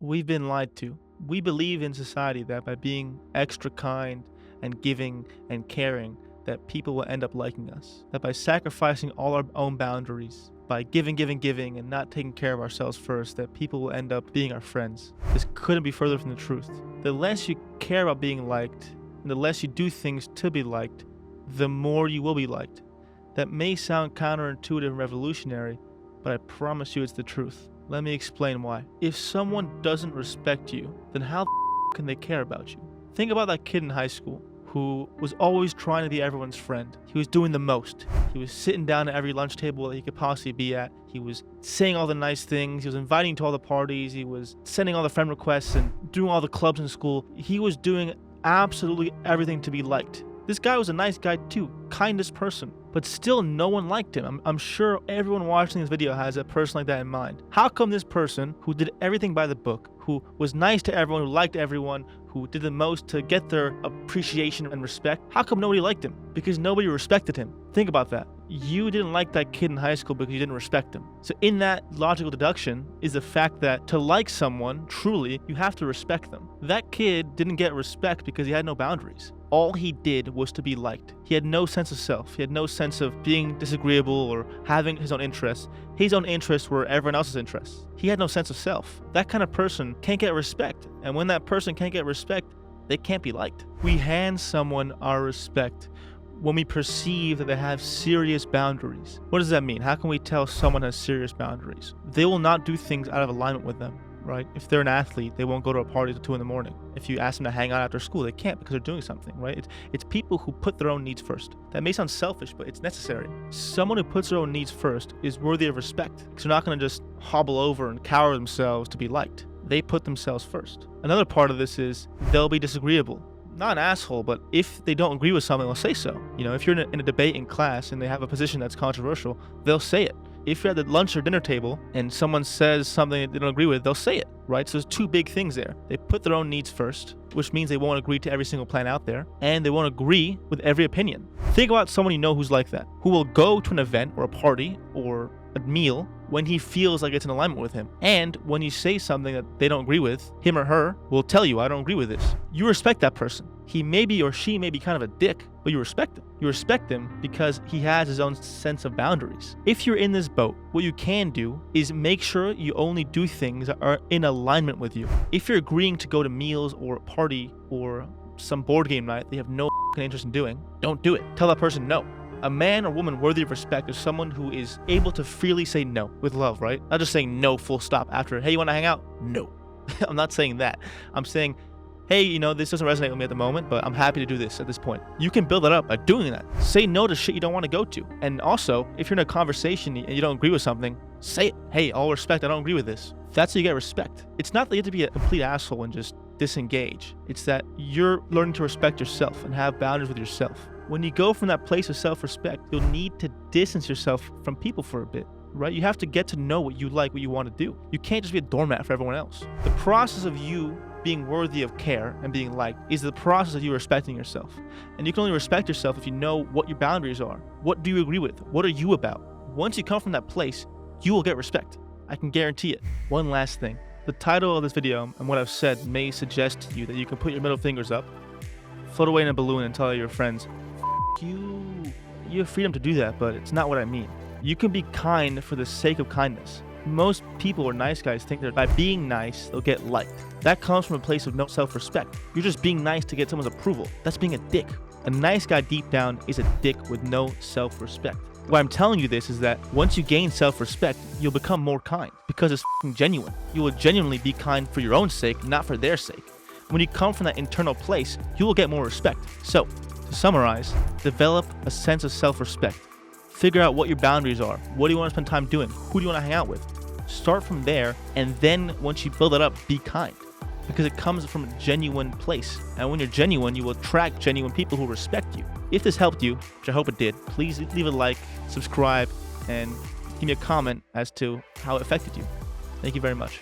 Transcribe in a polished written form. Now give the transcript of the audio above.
We've been lied to. We believe in society that by being extra kind and giving and caring, that people will end up liking us. That by sacrificing all our own boundaries, by giving, and not taking care of ourselves first, that people will end up being our friends. This couldn't be further from the truth. The less you care about being liked, and the less you do things to be liked, the more you will be liked. That may sound counterintuitive and revolutionary, but I promise you it's the truth. Let me explain why. If someone doesn't respect you, then how can they care about you? Think about that kid in high school who was always trying to be everyone's friend. He was doing the most. He was sitting down at every lunch table that he could possibly be at. He was saying all the nice things. He was inviting to all the parties. He was sending all the friend requests and doing all the clubs in school. He was doing absolutely everything to be liked. This guy was a nice guy too, kindest person, but still no one liked him. I'm sure everyone watching this video has a person like that in mind. How come this person who did everything by the book, who was nice to everyone, who liked everyone, who did the most to get their appreciation and respect, how come nobody liked him? Because nobody respected him. Think about that. You didn't like that kid in high school because you didn't respect him. So in that logical deduction is the fact that to like someone, truly, you have to respect them. That kid didn't get respect because he had no boundaries. All he did was to be liked. He had no sense of self. He had no sense of being disagreeable or having his own interests. His own interests were everyone else's interests. He had no sense of self. That kind of person can't get respect. And when that person can't get respect, they can't be liked. We hand someone our respect when we perceive that they have serious boundaries. What does that mean? How can we tell someone has serious boundaries? They will not do things out of alignment with them. Right? If they're an athlete, they won't go to a party till 2 a.m. If you ask them to hang out after school, they can't because they're doing something, right? It's people who put their own needs first. That may sound selfish, but it's necessary. Someone who puts their own needs first is worthy of respect because they're not going to just hobble over and cower themselves to be liked. They put themselves first. Another part of this is they'll be disagreeable. Not an asshole, but if they don't agree with something, they'll say so. You know, if you're in a debate in class and they have a position that's controversial, they'll say it. If you're at the lunch or dinner table and someone says something they don't agree with, they'll say it, right? So there's two big things there. They put their own needs first, which means they won't agree to every single plan out there, and they won't agree with every opinion. Think about someone you know who's like that, who will go to an event or a party or a meal when he feels like it's in alignment with him. And when you say something that they don't agree with, him or her will tell you, I don't agree with this. You respect that person. He may be or she may be kind of a dick, but you respect him. You respect him because he has his own sense of boundaries. If you're in this boat, what you can do is make sure you only do things that are in alignment with you. If you're agreeing to go to meals or a party or some board game night that you have no interest in doing, don't do it. Tell that person no. A man or woman worthy of respect is someone who is able to freely say no with love, right? Not just saying no full stop after, hey, you want to hang out? No. I'm not saying that. I'm saying, hey, you know, this doesn't resonate with me at the moment, but I'm happy to do this at this point. You can build that up by doing that. Say no to shit you don't want to go to. And also, if you're in a conversation and you don't agree with something, say it. Hey, all respect, I don't agree with this. That's how you get respect. It's not that you have to be a complete asshole and just disengage. It's that you're learning to respect yourself and have boundaries with yourself. When you go from that place of self-respect, you'll need to distance yourself from people for a bit, right? You have to get to know what you like, what you want to do. You can't just be a doormat for everyone else. The process of you being worthy of care and being liked is the process of you respecting yourself. And you can only respect yourself if you know what your boundaries are. What do you agree with? What are you about? Once you come from that place, you will get respect. I can guarantee it. One last thing. The title of this video and what I've said may suggest to you that you can put your middle fingers up, float away in a balloon and tell your friends, you have freedom to do that, but it's not what I mean. You can be kind for the sake of kindness. Most people or nice guys think that by being nice, they'll get liked. That comes from a place of no self-respect. You're just being nice to get someone's approval. That's being a dick. A nice guy deep down is a dick with no self-respect. Why I'm telling you this is that once you gain self-respect, you'll become more kind because it's genuine. You will genuinely be kind for your own sake, not for their sake. When you come from that internal place, you will get more respect. So, to summarize, develop a sense of self-respect. Figure out what your boundaries are. What do you want to spend time doing? Who do you want to hang out with? Start from there, and then once you build it up, be kind. Because it comes from a genuine place. And when you're genuine, you will attract genuine people who respect you. If this helped you, which I hope it did, please leave a like, subscribe, and give me a comment as to how it affected you. Thank you very much.